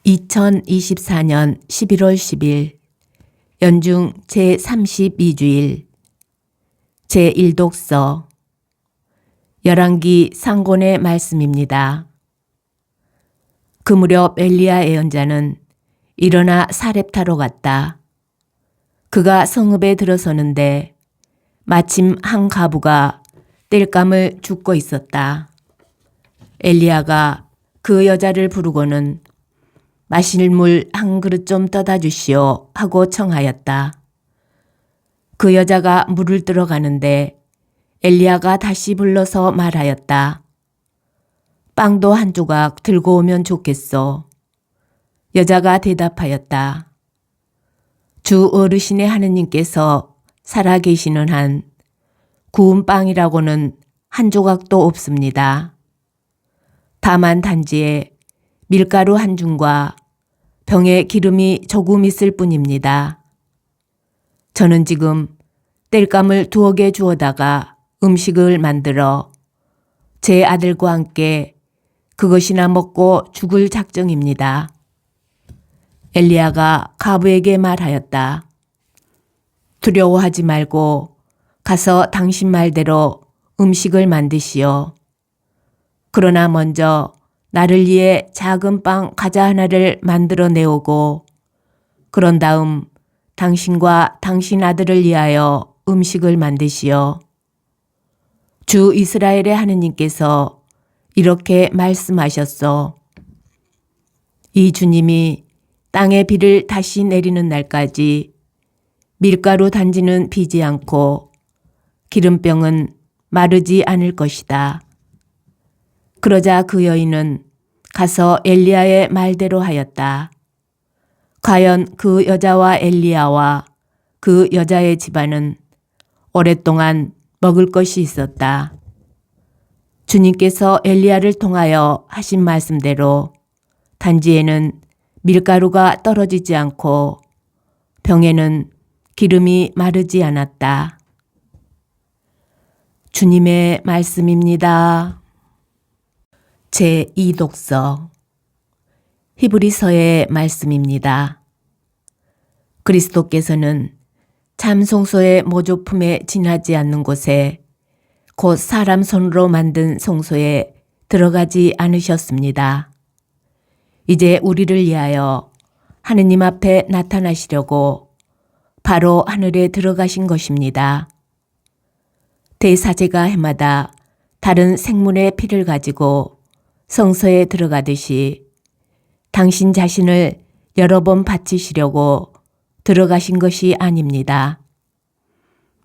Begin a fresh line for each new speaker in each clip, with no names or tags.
2024년 11월 10일 연중 제32주일 제1독서 열왕기 상곤의 말씀입니다. 그 무렵 엘리야 예언자는 일어나 사렙타로 갔다. 그가 성읍에 들어서는데 마침 한 과부가 땔감을 줍고 있었다. 엘리야가 그 여자를 부르고는 마실 물 한 그릇 좀 떠다 주시오 하고 청하였다. 그 여자가 물을 뜨러 가는데 엘리야가 다시 불러서 말하였다. 빵도 한 조각 들고 오면 좋겠소. 여자가 대답하였다. 주 어르신의 하느님께서 살아계시는 한 구운 빵이라고는 한 조각도 없습니다. 다만 단지에 밀가루 한 줌과 병에 기름이 조금 있을 뿐입니다. 저는 지금 땔감을 2개 주워다가 음식을 만들어 제 아들과 함께 그것이나 먹고 죽을 작정입니다. 엘리야가 과부에게 말하였다. 두려워하지 말고 가서 당신 말대로 음식을 만드시오. 그러나 먼저 나를 위해 작은 빵 과자 하나를 만들어 내오고 그런 다음 당신과 당신 아들을 위하여 음식을 만드시오. 주 이스라엘의 하느님께서 이렇게 말씀하셨소. 이 주님이 땅의 비를 다시 내리는 날까지 밀가루 단지는 비지 않고 기름병은 마르지 않을 것이다. 그러자 그 여인은 가서 엘리야의 말대로 하였다. 과연 그 여자와 엘리야와 그 여자의 집안은 오랫동안 먹을 것이 있었다. 주님께서 엘리야를 통하여 하신 말씀대로 단지에는 밀가루가 떨어지지 않고 병에는 기름이 마르지 않았다. 주님의 말씀입니다. 제2독서 히브리서의 말씀입니다. 그리스도께서는 참 성소의 모조품에 지나지 않는 곳에 곧 사람 손으로 만든 성소에 들어가지 않으셨습니다. 이제 우리를 위하여 하느님 앞에 나타나시려고 바로 하늘에 들어가신 것입니다. 대사제가 해마다 다른 생물의 피를 가지고 성소에 들어가듯이 당신 자신을 여러 번 바치시려고 들어가신 것이 아닙니다.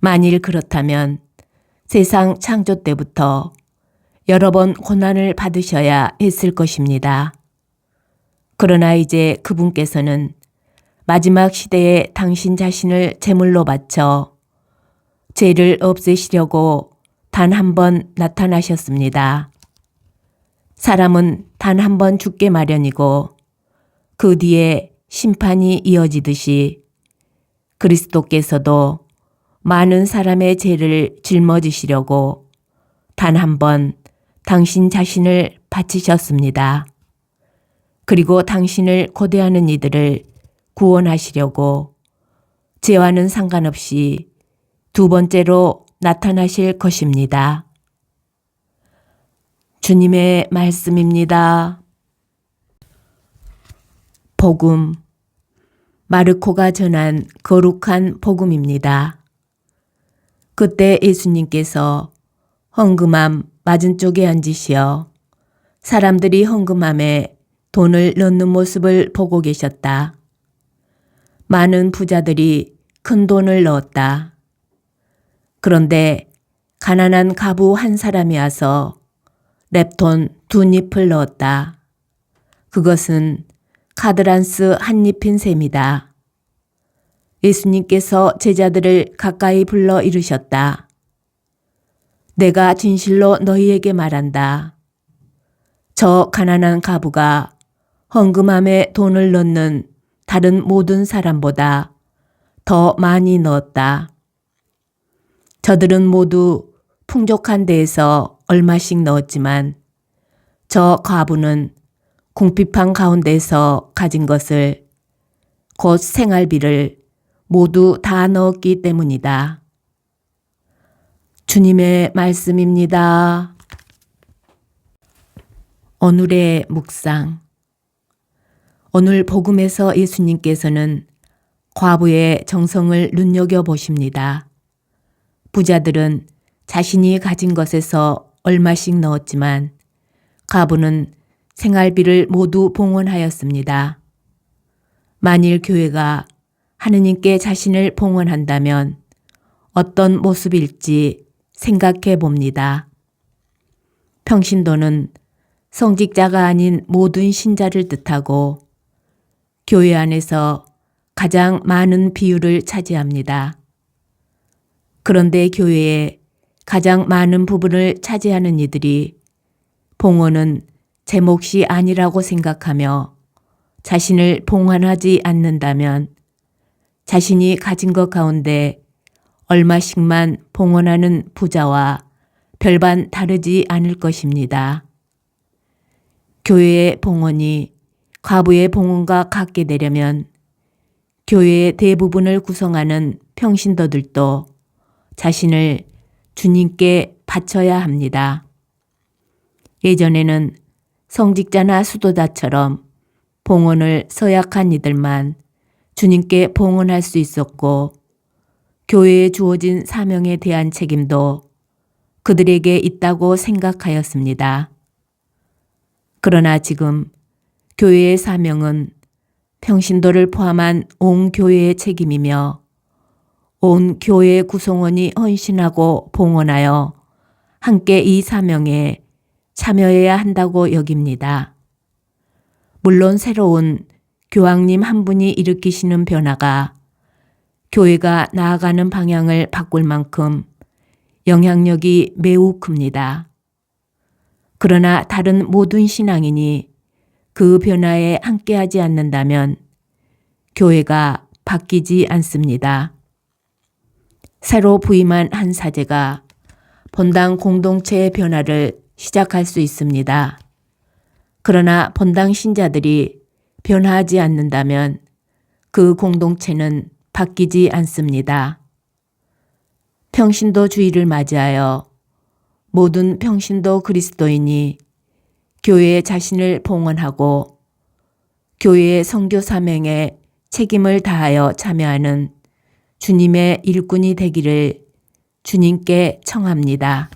만일 그렇다면 세상 창조 때부터 여러 번 고난을 받으셔야 했을 것입니다. 그러나 이제 그분께서는 마지막 시대에 당신 자신을 제물로 바쳐 죄를 없애시려고 단 한 번 나타나셨습니다. 사람은 단 한 번 죽게 마련이고 그 뒤에 심판이 이어지듯이 그리스도께서도 많은 사람의 죄를 짊어지시려고 단 한 번 당신 자신을 바치셨습니다. 그리고 당신을 고대하는 이들을 구원하시려고 죄와는 상관없이 2번째로 나타나실 것입니다. 주님의 말씀입니다. 복음, 마르코가 전한 거룩한 복음입니다. 그때 예수님께서 헌금함 맞은쪽에 앉으시어 사람들이 헌금함에 돈을 넣는 모습을 보고 계셨다. 많은 부자들이 큰 돈을 넣었다. 그런데 가난한 과부 한 사람이 와서 랩돈 2잎을 넣었다. 그것은 카드란스 한 잎인 셈이다. 예수님께서 제자들을 가까이 불러 이르셨다. 내가 진실로 너희에게 말한다. 저 가난한 과부가 헌금함에 돈을 넣는 다른 모든 사람보다 더 많이 넣었다. 저들은 모두 풍족한 데에서 얼마씩 넣었지만 저 과부는 궁핍한 가운데서 가진 것을 곧 생활비를 모두 다 넣었기 때문이다. 주님의 말씀입니다. 오늘의 묵상. 오늘 복음에서 예수님께서는 과부의 정성을 눈여겨보십니다. 부자들은 자신이 가진 것에서 얼마씩 넣었지만 과부는 생활비를 모두 봉헌하였습니다. 만일 교회가 하느님께 자신을 봉헌한다면 어떤 모습일지 생각해 봅니다. 평신도는 성직자가 아닌 모든 신자를 뜻하고 교회 안에서 가장 많은 비율을 차지합니다. 그런데 교회에 가장 많은 부분을 차지하는 이들이 봉헌은 제 몫이 아니라고 생각하며 자신을 봉헌하지 않는다면 자신이 가진 것 가운데 얼마씩만 봉헌하는 부자와 별반 다르지 않을 것입니다. 교회의 봉헌이 과부의 봉헌과 같게 되려면 교회의 대부분을 구성하는 평신도들도 자신을 주님께 바쳐야 합니다. 예전에는 성직자나 수도자처럼 봉헌을 서약한 이들만 주님께 봉헌할 수 있었고 교회에 주어진 사명에 대한 책임도 그들에게 있다고 생각하였습니다. 그러나 지금 교회의 사명은 평신도를 포함한 온 교회의 책임이며 온 교회의 구성원이 헌신하고 봉헌하여 함께 이 사명에 참여해야 한다고 여깁니다. 물론 새로운 교황님 한 분이 일으키시는 변화가 교회가 나아가는 방향을 바꿀 만큼 영향력이 매우 큽니다. 그러나 다른 모든 신앙인이 그 변화에 함께하지 않는다면 교회가 바뀌지 않습니다. 새로 부임한 한 사제가 본당 공동체의 변화를 시작할 수 있습니다. 그러나 본당 신자들이 변화하지 않는다면 그 공동체는 바뀌지 않습니다. 평신도주의를 맞이하여 모든 평신도 그리스도인이 교회에 자신을 봉헌하고 교회의 선교 사명에 책임을 다하여 참여하는 주님의 일꾼이 되기를 주님께 청합니다.